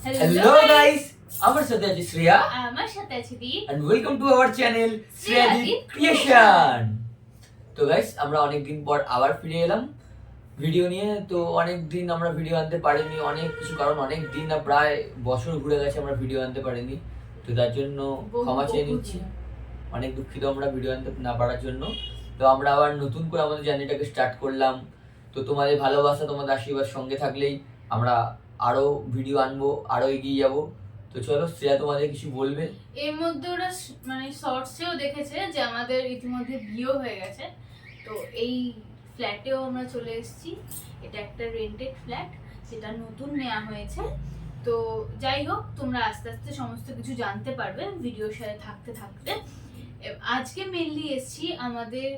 Hello guys, আমার সাথে আছে শ্রেয়া, আমার সাথে আছে Deep, and welcome to our channel Shreyadeep creation. তো গাইস, আমরা অনেকদিন পর আবার ফিরে এলাম ভিডিও নিয়ে। তো অনেকদিন আমরা ভিডিও আনতে পারিনি, অনেক কিছু কারণ, অনেক দিন না প্রায় বছর ঘুরে গেছে আমরা ভিডিও আনতে পারিনি। তো তার জন্য ক্ষমা চেয়ে নিচ্ছি, অনেক দুঃখিত আমরা ভিডিও আনতে না পারার জন্য। তো আমরা আবার নতুন করে আমাদের জার্নিটাকে স্টার্ট করলাম। তো তোমাদের ভালোবাসা, তোমাদের আশীর্বাদ সঙ্গে থাকলেই আমরা আরো ভিডিও আনবো, আরো এগিয়ে যাব। তো চলো শ্রেয়া, তোমাদের কিছু বলবে? এর মধ্যে ওরা মানে শর্টসেও দেখেছে যে আমাদের ইতিমধ্যে বিয়ে হয়ে গেছে। তো এই ফ্ল্যাটেও আমরা চলে এসেছি। এটা একটা রেন্টেড ফ্ল্যাট, যেটা নতুন নেওয়া হয়েছে। তো যাই হোক, তোমরা আস্তে আস্তে সমস্ত কিছু জানতে পারবে ভিডিওর সাথে থাকতে থাকতে। আজকে মেনলি এসেছি আমাদের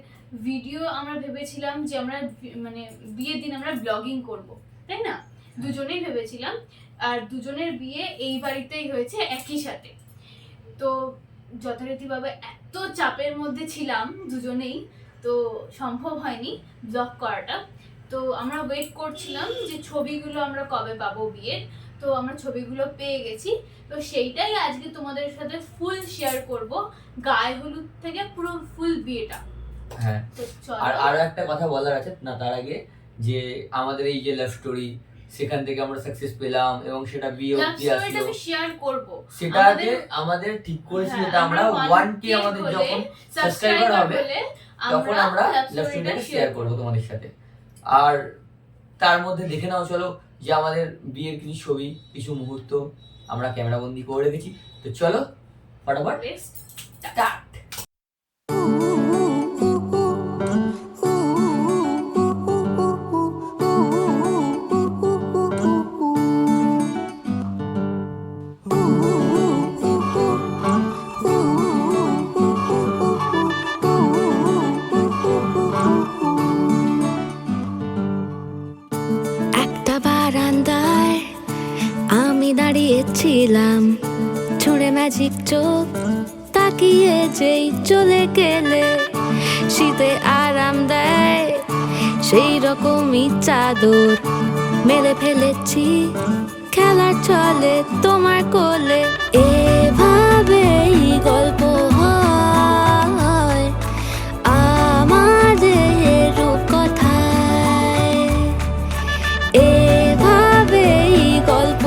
ভিডিও, আমরা ভেবেছিলাম যে আমরা মানে বিয়ের দিন আমরা ব্লগিং করব, তাই না? দুজনেই ভেবেছিলাম, আর দুজনের বিয়ে এই বাড়িতেই হয়েছে একই সাথে। তো যথারীতিভাবে এত চাপের মধ্যে ছিলাম দুজনেই, তো সম্ভব হয়নি ব্লগ করাটা। তো আমরা ওয়েট করছিলাম যে ছবিগুলো আমরা কবে পাবো বিয়ের। তো আমরা ছবিগুলো পেয়ে গেছি। তো সেইটাই আজকে তোমাদের সাথে ফুল শেয়ার করব, গায়ে হলুদ থেকে পুরো ফুল বিয়েটা। হ্যাঁ, আর আরো একটা কথা বলার আছে না তার আগে, যে আমাদের এই যে লাভ স্টোরি, সেখান থেকে আমরা সাকসেস পেলাম এবং সেটা বিয়ে অবধি আসলো। আমি শেয়ার করব, সেটাকে আমাদের ঠিক করেছি, যেটা আমরা 1K আমাদের যখন সাবস্ক্রাইবার হবে তখন আমরা লাভ স্টোরিটাকে শেয়ার করব তোমাদের সাথে। আর তার মধ্যে দেখে নাও চলো যে আমাদের বিয়ের কিছু ছবি, কিছু মুহূর্ত আমরা ক্যামেরা বন্দি করে রেখেছি। তো চলো ফটাফট স্টার্ট। ছিলাম ছুঁড়ে ম্যাজিক চোখ তাকিয়ে যেই চলে গেলে, শীতে আরাম দেয় সেই রকমই চাদর মেলে ফেলেছি, খেলার চলে তোমার কোলে। এভাবেই গল্প হয় আমাদের রূপকথায়, এভাবেই গল্প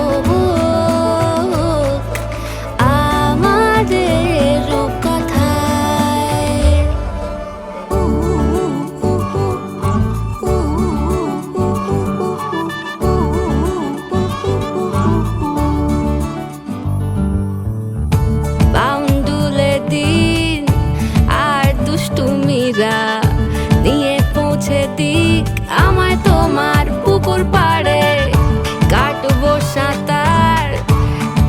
নিয়ে পৌঁছে দিক আমায় তোমার পুকুর পাড়ে, কাটবো সাঁতার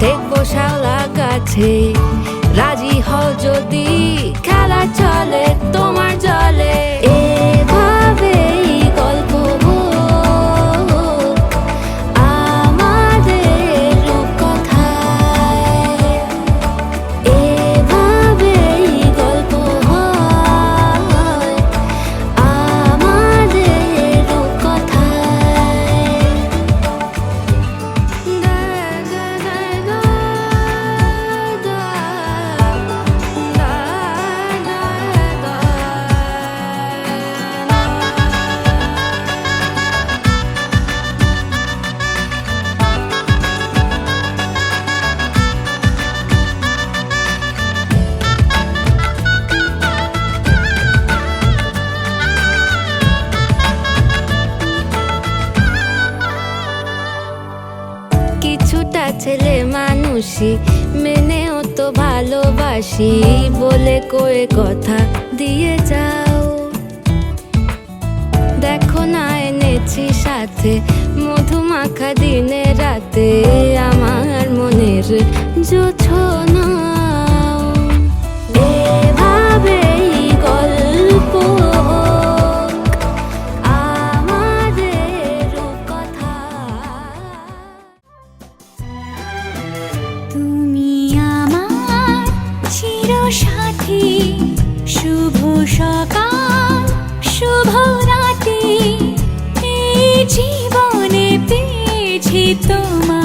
দেখবো শাওলা গাছে, রাজি হও যদি খেলা চলে তোমার জলে। এভাবেই গল্প আমাদের রূপকথায়, এভাবেই গল্প ছেলে মানুষই মেনেও তো ভালোবাসি বলে কয়ে কথা দিয়ে যাও। দেখো না এনেছি সাথে মধুমাখা দিনে রাতে আমার মনের জোছনা। এভাবেই গল্প সাথী, শুভ সকাল শুভ রাতি, এই জীবনে পেয়েছি তোমার।